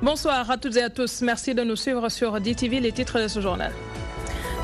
Bonsoir à toutes et à tous. Merci de nous suivre sur DTV, les titres de ce journal.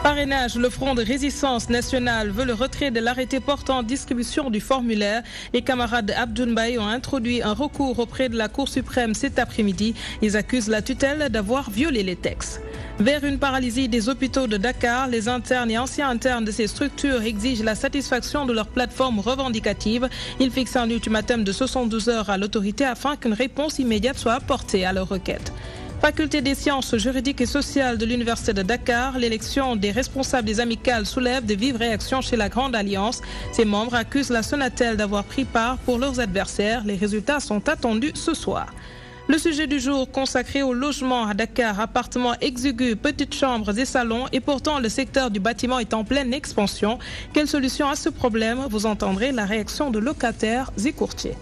Parrainage, le Front de résistance nationale veut le retrait de l'arrêté portant distribution du formulaire. Les camarades d'Abdoul Mbaye ont introduit un recours auprès de la Cour suprême cet après-midi. Ils accusent la tutelle d'avoir violé les textes. Vers une paralysie des hôpitaux de Dakar, les internes et anciens internes de ces structures exigent la satisfaction de leur plateforme revendicative. Ils fixent un ultimatum de 72 heures à l'autorité afin qu'une réponse immédiate soit apportée à leur requête. Faculté des sciences juridiques et sociales de l'Université de Dakar, l'élection des responsables des amicales soulève de vives réactions chez la Grande Alliance. Ses membres accusent la Sonatel d'avoir pris part pour leurs adversaires. Les résultats sont attendus ce soir. Le sujet du jour consacré au logement à Dakar, appartements exigus, petites chambres et salons, et pourtant le secteur du bâtiment est en pleine expansion. Quelle solution à ce problème? Vous entendrez la réaction de locataires et courtiers.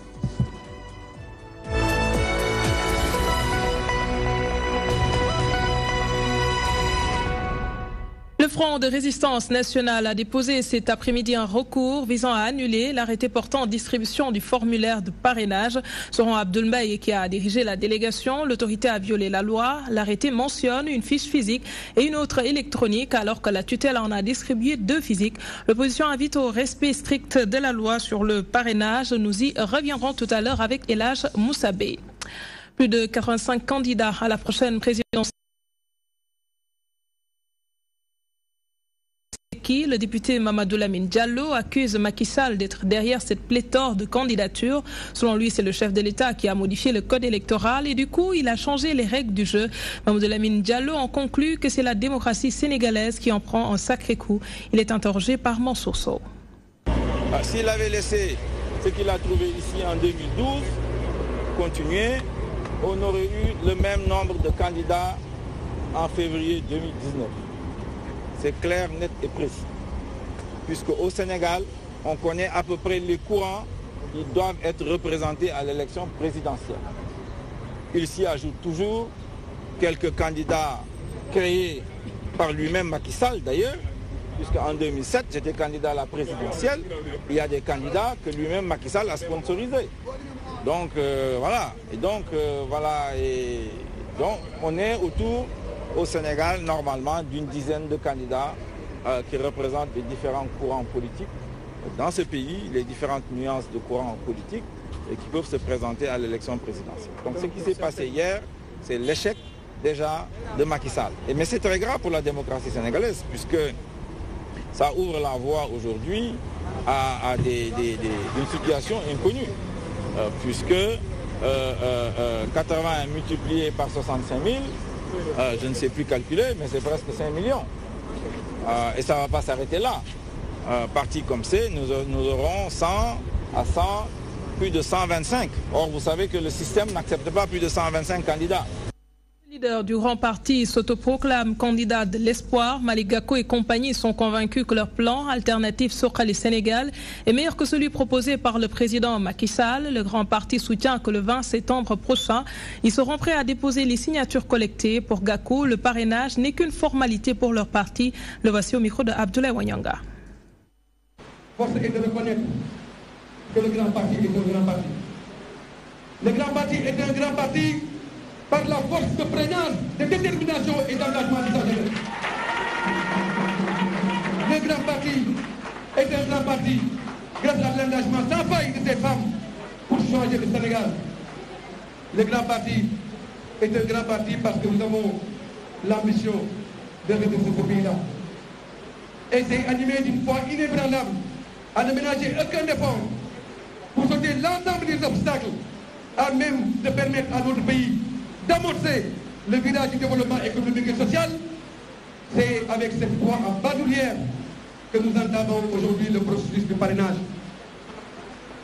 Le Front de résistance nationale a déposé cet après-midi un recours visant à annuler l'arrêté portant distribution du formulaire de parrainage. Selon Abdoul Mbaye, qui a dirigé la délégation, l'autorité a violé la loi. L'arrêté mentionne une fiche physique et une autre électronique, alors que la tutelle en a distribué 2 physiques. L'opposition invite au respect strict de la loi sur le parrainage. Nous y reviendrons tout à l'heure avec El Hadj Moussa Bey. Plus de 85 candidats à la prochaine présidentielle. Le député Mamadou Lamine Diallo accuse Macky Sall d'être derrière cette pléthore de candidatures. Selon lui, c'est le chef de l'État qui a modifié le code électoral et du coup, il a changé les règles du jeu. Mamadou Lamine Diallo en conclut que c'est la démocratie sénégalaise qui en prend un sacré coup. Il est interrogé par Mansour Sow. S'il avait laissé ce qu'il a trouvé ici en 2012 continuer, on aurait eu le même nombre de candidats en février 2019. C'est clair, net et précis. Puisqu'au Sénégal, on connaît à peu près les courants qui doivent être représentés à l'élection présidentielle. Il s'y ajoute toujours quelques candidats créés par lui-même Macky Sall d'ailleurs, puisqu'en 2007, j'étais candidat à la présidentielle. Il y a des candidats que lui-même Macky Sall a sponsorisés. Donc voilà. Et donc on est autour au Sénégal, normalement, d'une dizaine de candidats qui représentent les différents courants politiques. Dans ce pays, les différentes nuances de courants politiques et qui peuvent se présenter à l'élection présidentielle. Donc ce qui s'est passé hier, c'est l'échec déjà de Macky Sall. Mais c'est très grave pour la démocratie sénégalaise, puisque ça ouvre la voie aujourd'hui à une situation inconnue, puisque 80 multiplié par 65 000, je ne sais plus calculer, mais c'est presque 5 millions. Et ça ne va pas s'arrêter là. Parti comme c'est, nous aurons 100 à 100, plus de 125. Or, vous savez que le système n'accepte pas plus de 125 candidats. Le leader du grand parti s'autoproclame candidat de l'espoir. Malick Gakou et compagnie sont convaincus que leur plan alternatif Sokhali Sénégal est meilleur que celui proposé par le président Macky Sall. Le grand parti soutient que le 20 septembre prochain, ils seront prêts à déposer les signatures collectées. Pour Gakou, le parrainage n'est qu'une formalité pour leur parti. Le voici au micro de Abdoulaye Wanyanga. Force est de reconnaître que le grand parti est un grand parti. Le grand parti est un grand parti par la force de prégnance, de détermination et d'engagement de sa jeunesse. Le grand parti est un grand parti grâce à l'engagement sans faille de ses femmes pour changer le Sénégal. Le grand parti est un grand parti parce que nous avons l'ambition de redresser ce pays-là. Et c'est animé d'une foi inébranlable à ne ménager aucun effort pour sauter l'ensemble des obstacles à même de permettre à notre pays d'amorcer le virage du développement économique et social. C'est avec cette foi en bandoulière que nous entamons aujourd'hui le processus de parrainage.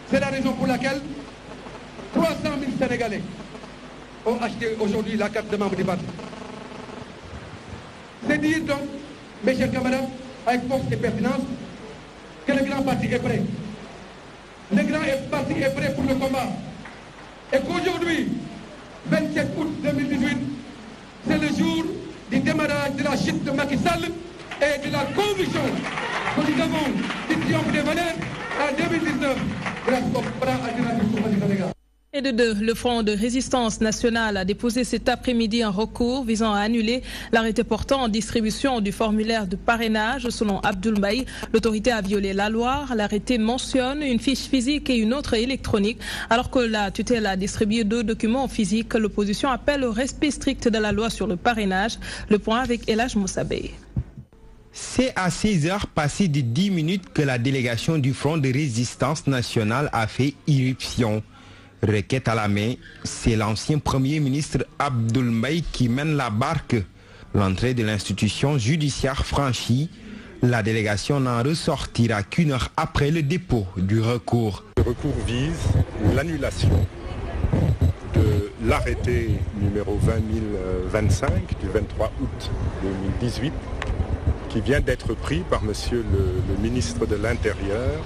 C'est la raison pour laquelle 300 000 Sénégalais ont acheté aujourd'hui la carte de membre du parti. C'est dire donc, mes chers camarades, avec force et pertinence, que le grand parti est prêt. Le grand parti est prêt pour le combat. Et qu'aujourd'hui, 27 août 2018, c'est le jour du démarrage de la chute de Macky Sall et de la conviction que nous avons du triomphe des valeurs en 2019 grâce au plan alternatif du Sénégal. Et de deux, le Front de résistance nationale a déposé cet après-midi un recours visant à annuler l'arrêté portant en distribution du formulaire de parrainage. Selon Abdoul Mbaye, l'autorité a violé la loi. L'arrêté mentionne une fiche physique et une autre électronique. Alors que la tutelle a distribué 2 documents physiques, l'opposition appelle au respect strict de la loi sur le parrainage. Le point avec El Hadj Moussa Beye. C'est à 16h passées de 10 minutes que la délégation du Front de résistance nationale a fait irruption. Requête à la main, c'est l'ancien Premier ministre Abdoul Mbaye qui mène la barque. L'entrée de l'institution judiciaire franchie, la délégation n'en ressortira qu'une heure après le dépôt du recours. Le recours vise l'annulation de l'arrêté numéro 20025 du 23 août 2018 qui vient d'être pris par monsieur le ministre de l'Intérieur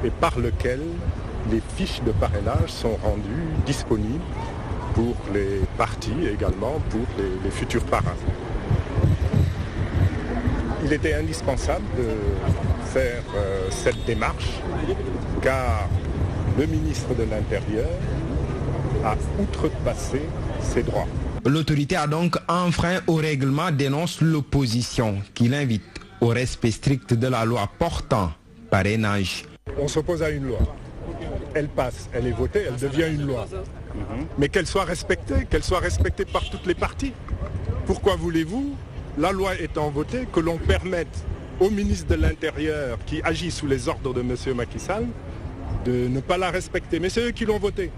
et par lequel les fiches de parrainage sont rendues disponibles pour les partis et également pour les futurs parrains. Il était indispensable de faire cette démarche car le ministre de l'Intérieur a outrepassé ses droits. L'autorité a donc enfreint au règlement, dénonce l'opposition qui l'invite au respect strict de la loi portant parrainage. On s'oppose à une loi. Elle passe, elle est votée, elle devient une loi. Mais qu'elle soit respectée par toutes les parties. Pourquoi voulez-vous, la loi étant votée, que l'on permette au ministre de l'Intérieur qui agit sous les ordres de M. Macky Sall de ne pas la respecter? Mais c'est eux qui l'ont votée.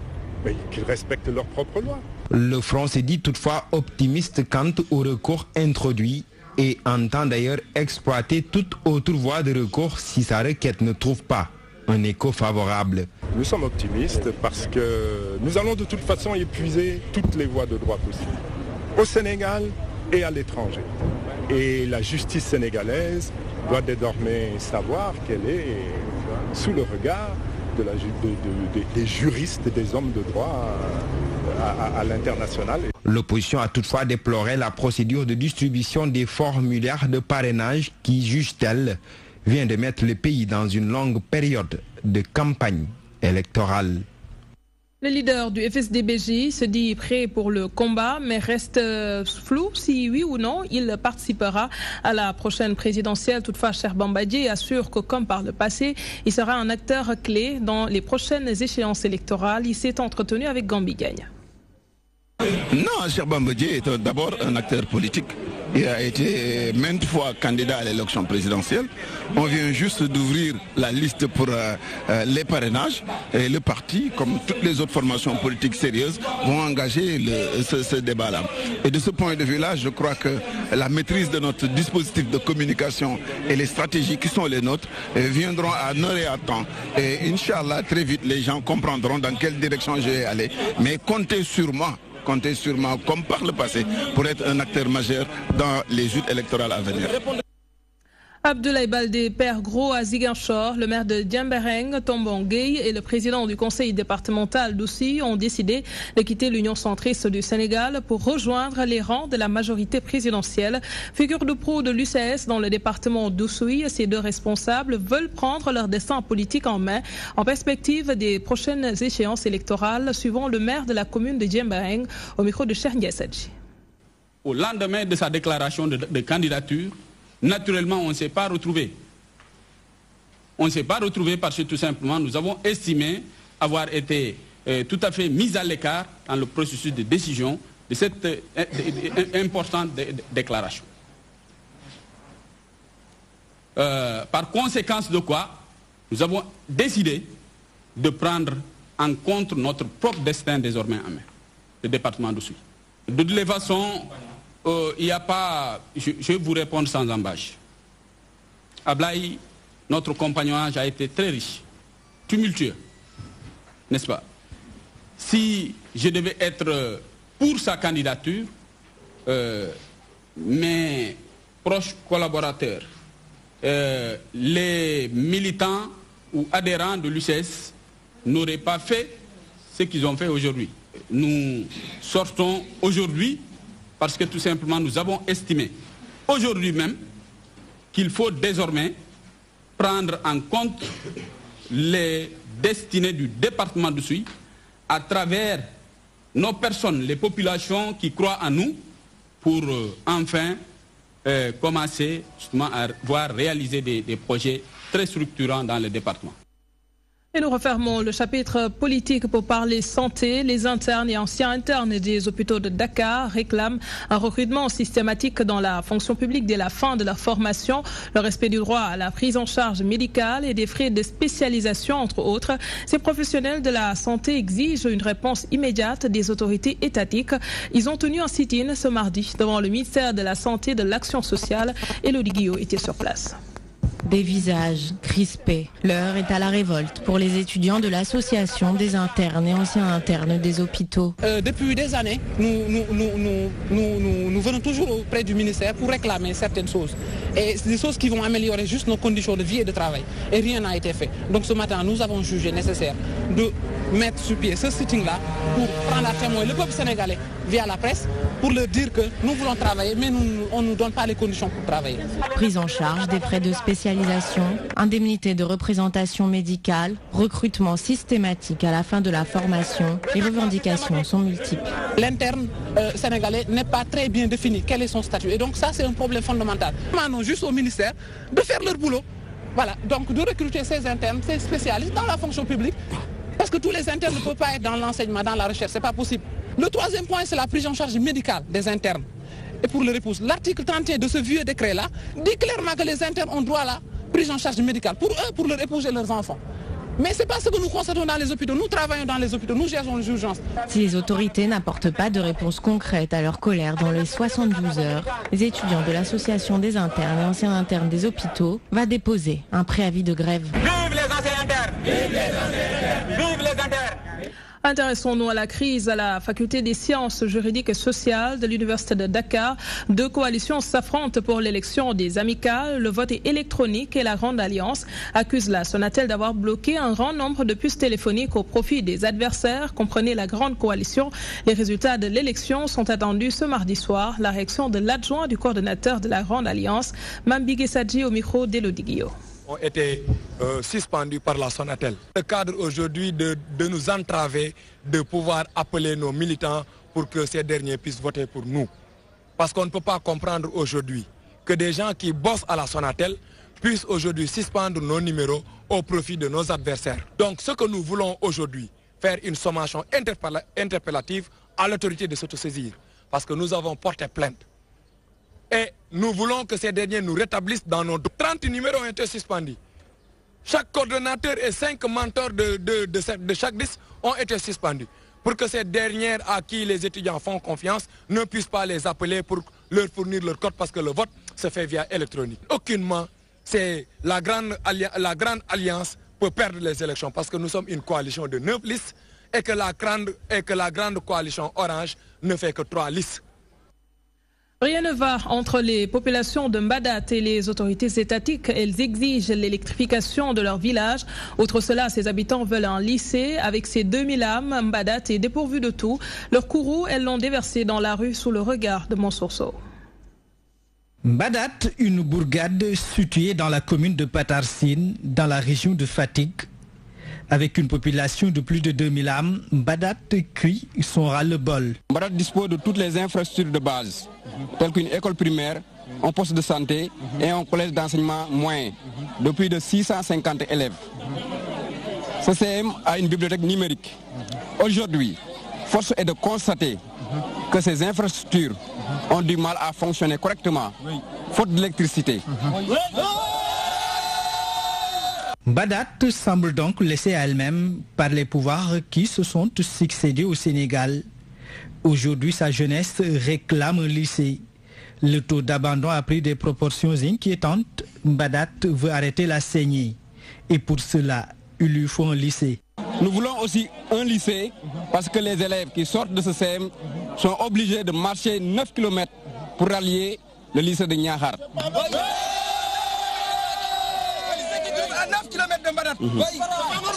Mais qu'ils respectent leur propre loi. Le Front s'est dit toutefois optimiste quant au recours introduit et entend d'ailleurs exploiter toute autre voie de recours si sa requête ne trouve pas un écho favorable. Nous sommes optimistes parce que nous allons de toute façon épuiser toutes les voies de droit possibles, au Sénégal et à l'étranger. Et la justice sénégalaise doit désormais savoir qu'elle est sous le regard des juristes, des hommes de droit à l'international. L'opposition a toutefois déploré la procédure de distribution des formulaires de parrainage qui, juge-t-elle, vient de mettre le pays dans une longue période de campagne électorale. Le leader du FSD/BJ se dit prêt pour le combat, mais reste flou si oui ou non il participera à la prochaine présidentielle. Toutefois, Cheikh Bamba Dièye assure que, comme par le passé, il sera un acteur clé dans les prochaines échéances électorales. Il s'est entretenu avec Gambi Gagne. Non, Cheikh Bamba Dièye est d'abord un acteur politique. Il a été maintes fois candidat à l'élection présidentielle. On vient juste d'ouvrir la liste pour les parrainages et le parti, comme toutes les autres formations politiques sérieuses, vont engager ce débat-là. Et de ce point de vue-là, je crois que la maîtrise de notre dispositif de communication et les stratégies qui sont les nôtres viendront à heure et à temps. Et Inch'Allah, très vite, les gens comprendront dans quelle direction je vais aller. Mais comptez sur moi, comme par le passé, pour être un acteur majeur dans les joutes électorales à venir. Abdoulaye Baldé perd gros à Ziguinchor. Le maire de Diembéring, Tombong Gueye, et le président du conseil départemental d'Oussouye ont décidé de quitter l'Union centriste du Sénégal pour rejoindre les rangs de la majorité présidentielle. Figure de proue de l'UCS dans le département d'Oussouye, ces 2 responsables veulent prendre leur destin politique en main en perspective des prochaines échéances électorales, suivant le maire de la commune de Diembéring au micro de Cheikh Ndiaye Sadji. Au lendemain de sa déclaration de candidature, naturellement, on ne s'est pas retrouvé. On ne s'est pas retrouvé parce que tout simplement, nous avons estimé avoir été tout à fait mis à l'écart dans le processus de décision de cette importante déclaration. Par conséquence de quoi, nous avons décidé de prendre en compte notre propre destin désormais en main, le département d'Oussouye. De toutes les façons, il n'y a pas... Je vais vous répondre sans embâche. Ablaye, notre compagnonnage a été très riche, tumultueux, n'est-ce pas? Si je devais être pour sa candidature, mes proches collaborateurs, les militants ou adhérents de l'UCS n'auraient pas fait ce qu'ils ont fait aujourd'hui. Nous sortons aujourd'hui parce que tout simplement nous avons estimé aujourd'hui même qu'il faut désormais prendre en compte les destinées du département d'Oussouye à travers nos personnes, les populations qui croient en nous, pour enfin commencer justement à voir réaliser des projets très structurants dans le département. Et nous refermons le chapitre politique pour parler santé. Les internes et anciens internes des hôpitaux de Dakar réclament un recrutement systématique dans la fonction publique dès la fin de leur formation, le respect du droit à la prise en charge médicale et des frais de spécialisation, entre autres. Ces professionnels de la santé exigent une réponse immédiate des autorités étatiques. Ils ont tenu un sit-in ce mardi devant le ministère de la Santé et de l'Action sociale. Élodie Guillot était sur place. Des visages crispés. L'heure est à la révolte pour les étudiants de l'association des internes et anciens internes des hôpitaux. Depuis des années, nous venons toujours auprès du ministère pour réclamer certaines choses. Et des choses qui vont améliorer juste nos conditions de vie et de travail. Et rien n'a été fait. Donc ce matin, nous avons jugé nécessaire de mettre sur pied ce sitting-là pour prendre à témoin le peuple sénégalais via la presse pour leur dire que nous voulons travailler, mais on ne nous donne pas les conditions pour travailler. Prise en charge des frais de spécialisation, indemnité de représentation médicale, recrutement systématique à la fin de la formation, les revendications sont multiples. L'interne sénégalais n'est pas très bien défini, quel est son statut. Et donc ça, c'est un problème fondamental. Nous demandons juste au ministère de faire leur boulot. Voilà, donc de recruter ces internes, ces spécialistes dans la fonction publique, parce que tous les internes ne peuvent pas être dans l'enseignement, dans la recherche, c'est pas possible. Le troisième point, c'est la prise en charge médicale des internes. Et pour les épouses, l'article 31 de ce vieux décret-là dit clairement que les internes ont droit à la prise en charge médicale pour eux, pour leurs épouses et leurs enfants. Mais ce n'est pas ce que nous constatons dans les hôpitaux. Nous travaillons dans les hôpitaux, nous gérons les urgences. Si les autorités n'apportent pas de réponse concrète à leur colère dans les 72 heures, les étudiants de l'association des internes et anciens internes des hôpitaux va déposer un préavis de grève. Vive les anciens internes! Vive les anciens internes! Vive les internes! Intéressons-nous à la crise à la faculté des sciences juridiques et sociales de l'université de Dakar. Deux coalitions s'affrontent pour l'élection des amicales. Le vote est électronique et la Grande Alliance accuse la Sonatel d'avoir bloqué un grand nombre de puces téléphoniques au profit des adversaires. Comprenez la Grande Coalition. Les résultats de l'élection sont attendus ce mardi soir. La réaction de l'adjoint du coordonnateur de la Grande Alliance, Mambigé Sadji, au micro d'Élodie Guillot. Ont été suspendus par la Sonatel. Le cadre aujourd'hui de nous entraver, de pouvoir appeler nos militants pour que ces derniers puissent voter pour nous. Parce qu'on ne peut pas comprendre aujourd'hui que des gens qui bossent à la Sonatel puissent aujourd'hui suspendre nos numéros au profit de nos adversaires. Donc ce que nous voulons aujourd'hui, faire une sommation interpellative à l'autorité de s'autosaisir. Parce que nous avons porté plainte. Et nous voulons que ces derniers nous rétablissent dans nos 30 numéros ont été suspendus. Chaque coordonnateur et 5 mentors de chaque liste ont été suspendus. Pour que ces dernières à qui les étudiants font confiance ne puissent pas les appeler pour leur fournir leur code parce que le vote se fait via électronique. Aucunement, c'est la grande alliance peut perdre les élections parce que nous sommes une coalition de 9 listes et que la grande coalition orange ne fait que 3 listes. Rien ne va entre les populations de Mbadat et les autorités étatiques. Elles exigent l'électrification de leur village. Outre cela, ces habitants veulent un lycée. Avec ses 2000 âmes, Mbadat est dépourvu de tout. Leur courroux, elles l'ont déversé dans la rue sous le regard de Monsourceau. Mbadat, une bourgade située dans la commune de Patarsine, dans la région de Fatick. Avec une population de plus de 2000 âmes, Mbadat crie son ras-le-bol. Mbadat dispose de toutes les infrastructures de base, telles qu'une école primaire, un poste de santé et un collège d'enseignement moyen, de plus de 650 élèves. Ce CM a une bibliothèque numérique. Aujourd'hui, force est de constater que ces infrastructures ont du mal à fonctionner correctement, faute d'électricité. Mbadat semble donc laissée à elle-même par les pouvoirs qui se sont succédés au Sénégal. Aujourd'hui, sa jeunesse réclame un lycée. Le taux d'abandon a pris des proportions inquiétantes. Mbadat veut arrêter la saignée. Et pour cela, il lui faut un lycée. Nous voulons aussi un lycée parce que les élèves qui sortent de ce CM sont obligés de marcher 9 km pour rallier le lycée de Niakhar.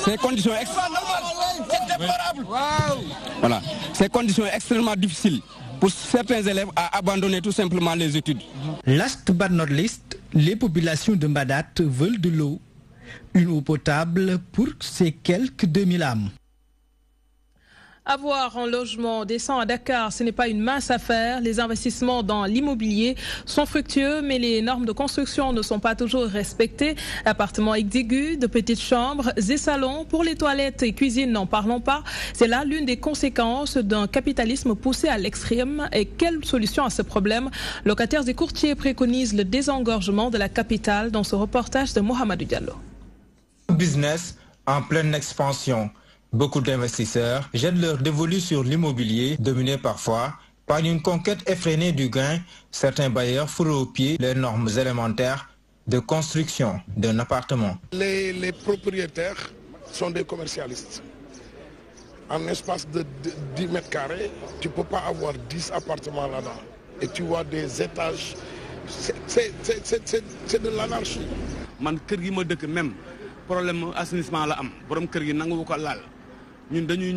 Ces conditions Ces conditions extrêmement difficiles pour certains élèves à abandonner tout simplement les études. Last but not least, les populations de Mbadat veulent de l'eau. Une eau potable pour ces quelques 2000 âmes. Avoir un logement décent à Dakar, ce n'est pas une mince affaire. Les investissements dans l'immobilier sont fructueux, mais les normes de construction ne sont pas toujours respectées. Appartements exigus, de petites chambres et salons. Pour les toilettes et cuisines, n'en parlons pas. C'est là l'une des conséquences d'un capitalisme poussé à l'extrême. Et quelle solution à ce problème? Locataires et courtiers préconisent le désengorgement de la capitale dans ce reportage de Mohamedou Diallo. Business en pleine expansion. Beaucoup d'investisseurs jettent leur dévolu sur l'immobilier, dominé parfois par une conquête effrénée du gain. Certains bailleurs fourrent aux pieds les normes élémentaires de construction d'un appartement. Les propriétaires sont des commercialistes. En espace de 10 mètres carrés, tu ne peux pas avoir 10 appartements là-dedans. Et tu vois des étages. C'est de l'anarchie. Man kër gi ma dëkk même problème assainissement la am borom kër gi nangu ko laal. Ñun dañuy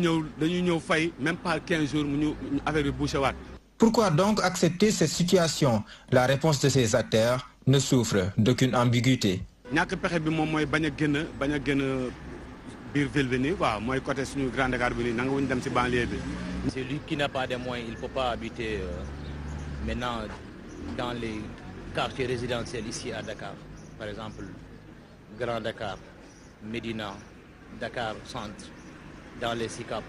ñëw fay même pas 15 jours mu ñu affaire bi bouché waat. Pourquoi donc accepter cette situation? La réponse de ces acteurs ne souffre d'aucune ambiguïté. Ñàkk pexe bi moom mooy bañ a génn biir ville bi nii quoi mooy côté suñu Grand Dakar bi nii nanguwuñ dem ci banlieue bi. C'est lui qui n'a pas de moyens, il ne peut pas habiter maintenant dans les quartiers résidentiels ici à Dakar. Par exemple, Grand Dakar, Médina, Dakar Centre, dans les SICAP.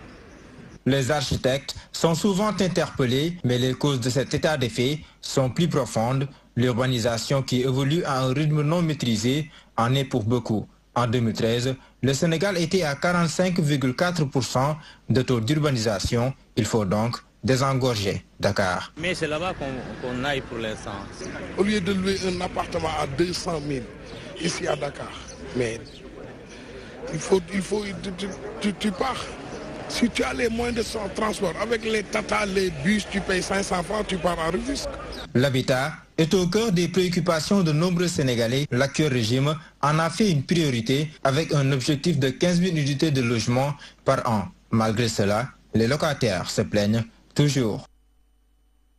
Les architectes sont souvent interpellés, mais les causes de cet état de fait sont plus profondes. L'urbanisation qui évolue à un rythme non maîtrisé en est pour beaucoup. En 2013, le Sénégal était à 45,4% de taux d'urbanisation. Il faut donc désengorger Dakar. Mais c'est là-bas qu'on aille pour l'instant. Au lieu de louer un appartement à 200 000 ici à Dakar, mais tu pars. Si tu as les moyens de transport, avec les tatas, les bus, tu payes 500 francs, tu pars en Rufisque. L'habitat est au cœur des préoccupations de nombreux Sénégalais. L'actuel régime en a fait une priorité avec un objectif de 15 000 unités de logement par an. Malgré cela, les locataires se plaignent toujours.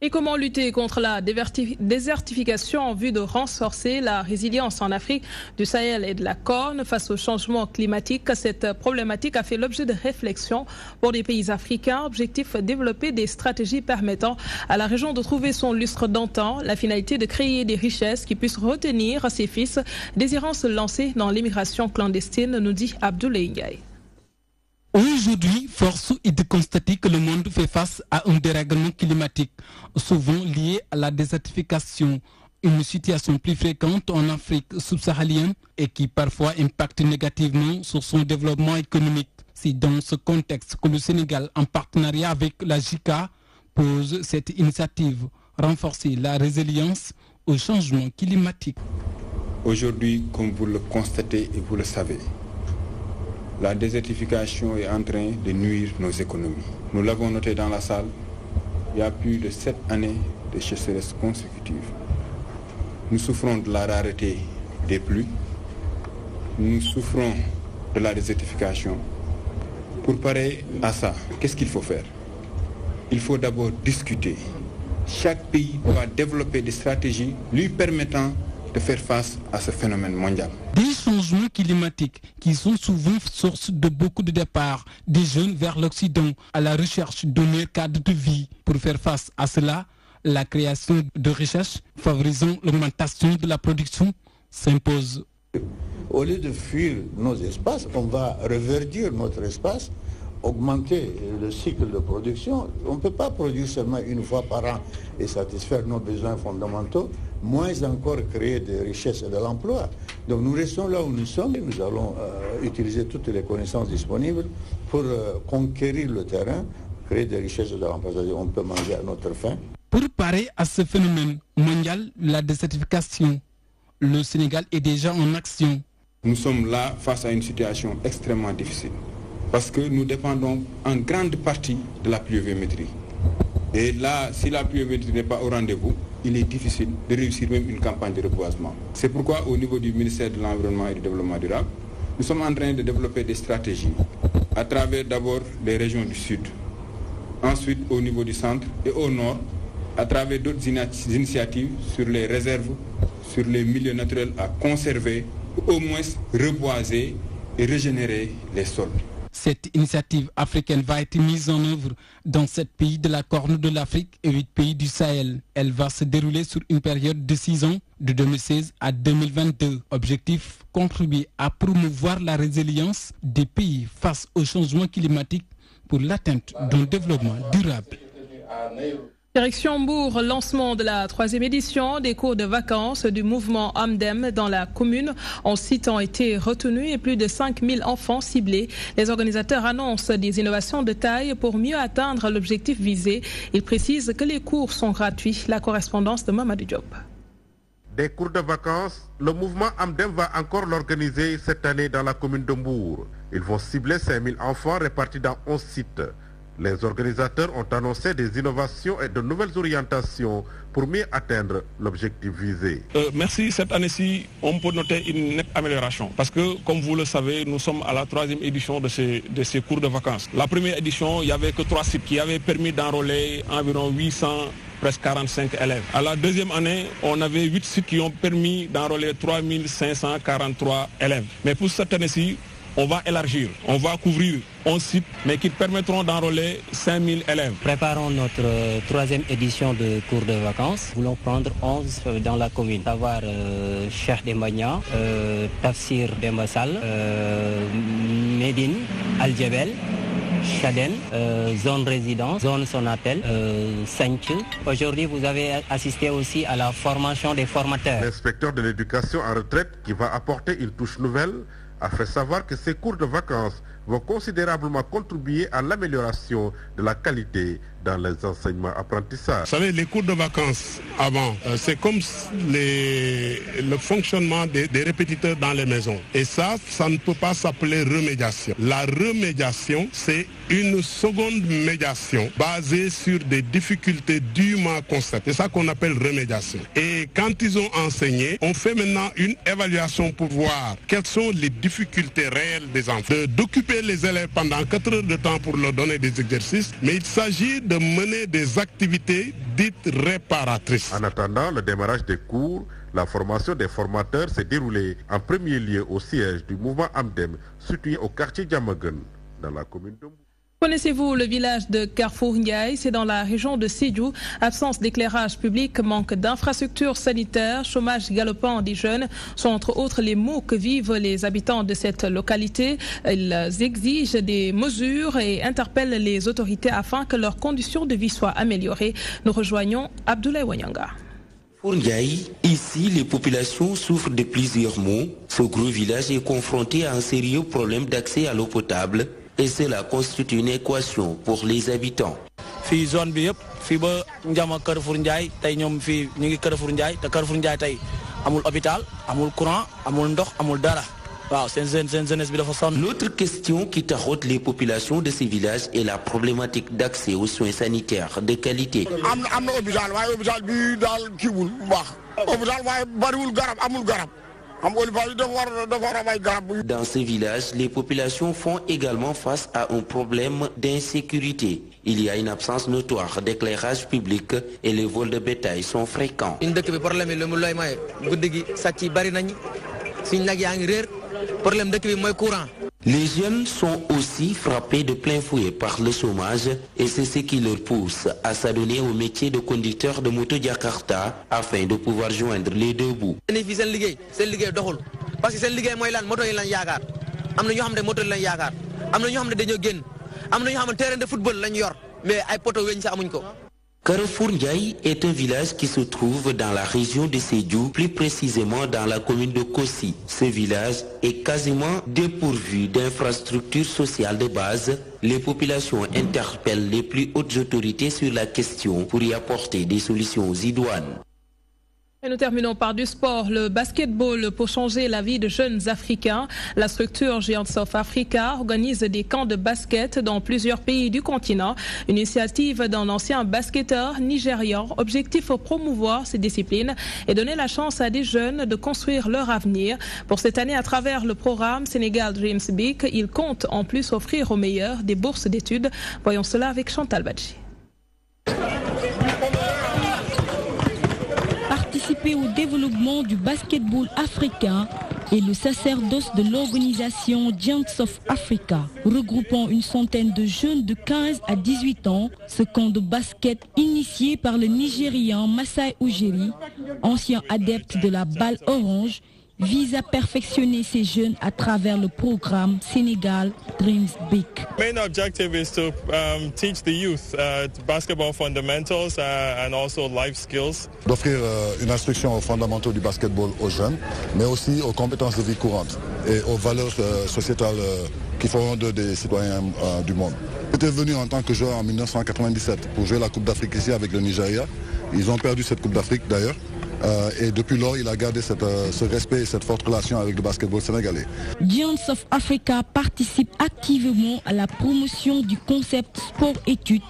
Et comment lutter contre la désertification en vue de renforcer la résilience en Afrique du Sahel et de la Corne face au changement climatique? Cette problématique a fait l'objet de réflexions pour les pays africains. Objectif, développer des stratégies permettant à la région de trouver son lustre d'antan. La finalité de créer des richesses qui puissent retenir ses fils désirant se lancer dans l'immigration clandestine, nous dit Abdoulaye Ndiaye. Aujourd'hui, force est de constater que le monde fait face à un dérèglement climatique, souvent lié à la désertification, une situation plus fréquente en Afrique subsaharienne et qui parfois impacte négativement sur son développement économique. C'est dans ce contexte que le Sénégal, en partenariat avec la JICA, pose cette initiative, renforcer la résilience au changement climatique. Aujourd'hui, comme vous le constatez et vous le savez, la désertification est en train de nuire nos économies. Nous l'avons noté dans la salle, il y a plus de 7 années de sécheresse consécutive. Nous souffrons de la rareté des pluies, nous souffrons de la désertification. Pour parer à ça, qu'est-ce qu'il faut faire? Il faut d'abord discuter. Chaque pays doit développer des stratégies lui permettant de faire face à ce phénomène mondial. Des changements climatiques qui sont souvent source de beaucoup de départs des jeunes vers l'Occident à la recherche d'un meilleur cadre de vie. Pour faire face à cela, la création de recherches favorisant l'augmentation de la production s'impose. Au lieu de fuir nos espaces, on va reverdir notre espace, augmenter le cycle de production. On ne peut pas produire seulement une fois par an et satisfaire nos besoins fondamentaux, moins encore créer des richesses et de l'emploi. Donc nous restons là où nous sommes et nous allons utiliser toutes les connaissances disponibles pour conquérir le terrain, créer des richesses et de l'emploi. C'est-à-dire on peut manger à notre faim. Pour parer à ce phénomène mondial, la désertification, le Sénégal est déjà en action. Nous sommes là face à une situation extrêmement difficile parce que nous dépendons en grande partie de la pluviométrie. Et là, si la pluviométrie n'est pas au rendez-vous, il est difficile de réussir même une campagne de reboisement. C'est pourquoi au niveau du ministère de l'Environnement et du Développement durable, nous sommes en train de développer des stratégies à travers d'abord les régions du sud, ensuite au niveau du centre et au nord, à travers d'autres initiatives sur les réserves, sur les milieux naturels à conserver, ou au moins reboiser et régénérer les sols. Cette initiative africaine va être mise en œuvre dans 7 pays de la Corne de l'Afrique et 8 pays du Sahel. Elle va se dérouler sur une période de 6 ans, de 2016 à 2022. Objectif, contribuer à promouvoir la résilience des pays face au changement climatique pour l'atteinte d'un développement durable. Direction Mbour, lancement de la 3e édition des cours de vacances du mouvement Amdem dans la commune. 11 sites ont été retenus et plus de 5000 enfants ciblés. Les organisateurs annoncent des innovations de taille pour mieux atteindre l'objectif visé. Ils précisent que les cours sont gratuits. La correspondance de Mamadou Diop. Des cours de vacances, le mouvement Amdem va encore l'organiser cette année dans la commune de Mbour. Ils vont cibler 5000 enfants répartis dans 11 sites. Les organisateurs ont annoncé des innovations et de nouvelles orientations pour mieux atteindre l'objectif visé. Merci, cette année-ci, on peut noter une nette amélioration. Parce que, comme vous le savez, nous sommes à la 3e édition de ces cours de vacances. La première édition, il n'y avait que 3 sites qui avaient permis d'enrôler environ 800, presque 45 élèves. À la 2e année, on avait 8 sites qui ont permis d'enrôler 3543 élèves. Mais pour cette année-ci, on va élargir, on va couvrir 11 sites, mais qui permettront d'enrôler 5000 élèves. Préparons notre 3e édition de cours de vacances. Nous voulons prendre 11 dans la commune, savoir Cheikh Demagna, Tafsir Dembassal, Médine, Al-Djebel, Chaden, zone résidence, zone Sonatel, Sanche. Aujourd'hui, vous avez assisté aussi à la formation des formateurs. L'inspecteur de l'éducation en retraite, qui va apporter une touche nouvelle, a fait savoir que ces cours de vacances vont considérablement contribuer à l'amélioration de la qualité dans les enseignements apprentissages. Vous savez, les cours de vacances avant, c'est comme le fonctionnement des répétiteurs dans les maisons. Et ça ne peut pas s'appeler remédiation. La remédiation, c'est une seconde médiation basée sur des difficultés dûment constatées. C'est ça qu'on appelle remédiation. Et quand ils ont enseigné, on fait maintenant une évaluation pour voir quelles sont les difficultés réelles des enfants. D'occuper les élèves pendant 4 heures de temps pour leur donner des exercices, mais il s'agit de mener des activités dites réparatrices. En attendant le démarrage des cours, la formation des formateurs s'est déroulée en premier lieu au siège du mouvement Amdem, situé au quartier Diamaguène, dans la commune de Mbour. Connaissez-vous le village de Carrefour Ndiaye? C'est dans la région de Sédhiou. Absence d'éclairage public, manque d'infrastructures sanitaires, chômage galopant des jeunes sont entre autres les maux que vivent les habitants de cette localité. Ils exigent des mesures et interpellent les autorités afin que leurs conditions de vie soient améliorées. Nous rejoignons Abdoulaye Wanyanga. Pour Ndiaye, ici, les populations souffrent de plusieurs maux. Ce gros village est confronté à un sérieux problème d'accès à l'eau potable. Et cela constitue une équation pour les habitants. Fi zone bi yëpp fi ba Ndiama Carrefour Ndiaye tay ñom fi ñi ngi Carrefour Ndiaye te Carrefour Ndiaye tay amul hôpital, amul courant, amul ndox, amul dara. Waaw sen jeunesse bi dafa sonn. L'autre question qui taraude les populations de ces villages est la problématique d'accès aux soins sanitaires de qualité. Amna hôpital waaye hôpital bi dal kiwul bu baax. Hôpital waaye bariwul garab amul garab. Dans ce village, les populations font également face à un problème d'insécurité. Il y a une absence notoire d'éclairage public et les vols de bétail sont fréquents. Les jeunes sont aussi frappés de plein fouet par le chômage et c'est ce qui leur pousse à s'adonner au métier de conducteur de moto Jakarta afin de pouvoir joindre les deux bouts. Carrefour Ndiaye est un village qui se trouve dans la région de Sédhiou, plus précisément dans la commune de Kossi. Ce village est quasiment dépourvu d'infrastructures sociales de base. Les populations interpellent les plus hautes autorités sur la question pour y apporter des solutions idoines. Et nous terminons par du sport, le basketball pour changer la vie de jeunes Africains. La structure Giants of Africa organise des camps de basket dans plusieurs pays du continent. Une initiative d'un ancien basketteur nigérian. Objectif promouvoir ces disciplines et donner la chance à des jeunes de construire leur avenir. Pour cette année, à travers le programme Sénégal Dreams Big, il compte en plus offrir aux meilleurs des bourses d'études. Voyons cela avec Chantal Badji. Participer au développement du basketball africain, et le sacerdoce de l'organisation Giants of Africa, regroupant une centaine de jeunes de 15 à 18 ans. Ce camp de basket initié par le Nigérian Masai Ujiri, ancien adepte de la balle orange, vise à perfectionner ces jeunes à travers le programme Sénégal Dreams Big. Main objective is to teach the youth basketball fundamentals and also life skills. D'offrir une instruction aux fondamentaux du basketball aux jeunes, mais aussi aux compétences de vie courante et aux valeurs sociétales qui feront d'eux des citoyens du monde. J'étais venu en tant que joueur en 1997 pour jouer la Coupe d'Afrique ici avec le Nigeria. Ils ont perdu cette Coupe d'Afrique d'ailleurs. Et depuis lors, il a gardé ce respect et cette forte relation avec le basketball sénégalais. Giants of Africa participe activement à la promotion du concept sport-études,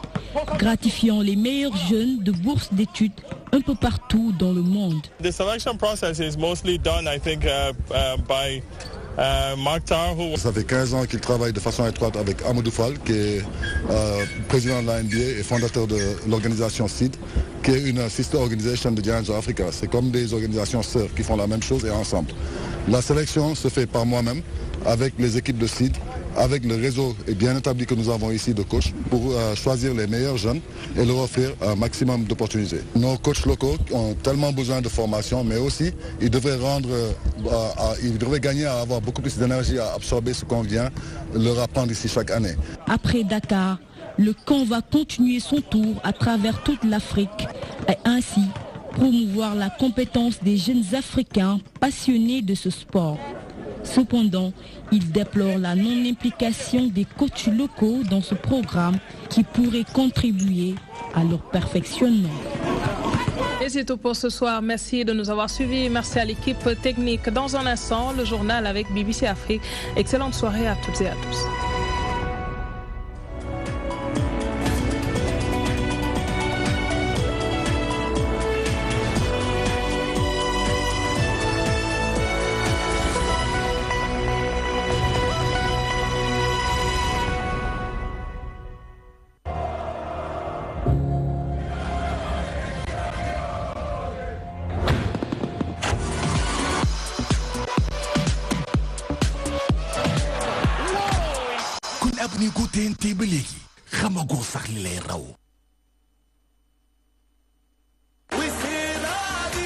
gratifiant les meilleurs jeunes de bourses d'études un peu partout dans le monde. The selection process is mostly done, I think, by Mark Tarr, Ça fait 15 ans qu'il travaille de façon étroite avec Amadou Fall, qui est président de la NBA et fondateur de l'organisation SEED, qui est une sister organisation de Giants of Africa. C'est comme des organisations sœurs qui font la même chose et ensemble. La sélection se fait par moi-même, avec les équipes de SEED, avec le réseau bien établi que nous avons ici de coachs, pour choisir les meilleurs jeunes et leur offrir un maximum d'opportunités. Nos coachs locaux ont tellement besoin de formation, mais aussi ils devraient gagner à avoir beaucoup plus d'énergie à absorber ce qu'on vient leur apprendre ici chaque année. Après Dakar, le camp va continuer son tour à travers toute l'Afrique et ainsi promouvoir la compétence des jeunes Africains passionnés de ce sport. Cependant, il déplore la non-implication des coachs locaux dans ce programme qui pourrait contribuer à leur perfectionnement. Et c'est tout pour ce soir. Merci de nous avoir suivis. Merci à l'équipe technique. Dans un instant, le journal avec BBC Afrique. Excellente soirée à toutes et à tous.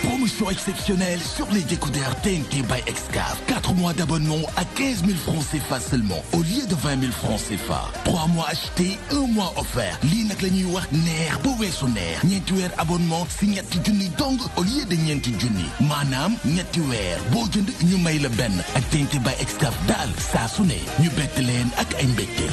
Promotion exceptionnelle sur les décodeurs TNT by Excaf. 4 mois d'abonnement à 15 000 francs CFA seulement au lieu de 20 000 francs CFA. 3 mois achetés, 1 mois offert. Lii nag la ñuy wax neex ba weesu neex. ñeenti weer abonnement si ñetti junni dong au lieu de ñeenti junni. maanaam ñetti weer boo jënd ñu may la benn ak TNT by Excaf daal saa su ne ñu bett leen ak ay mbégte.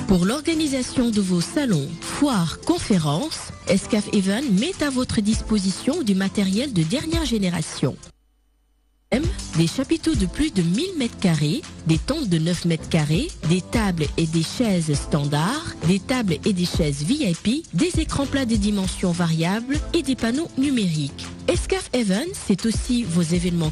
Pour l'organisation de vos salons, foires, conférences, Excaf Event met à votre disposition du matériel de dernière génération. Des chapiteaux de plus de 1000 m², des tentes de 9 m², des tables et des chaises standards, des tables et des chaises VIP, des écrans plats de dimensions variables et des panneaux numériques. Excaf Event, c'est aussi vos événements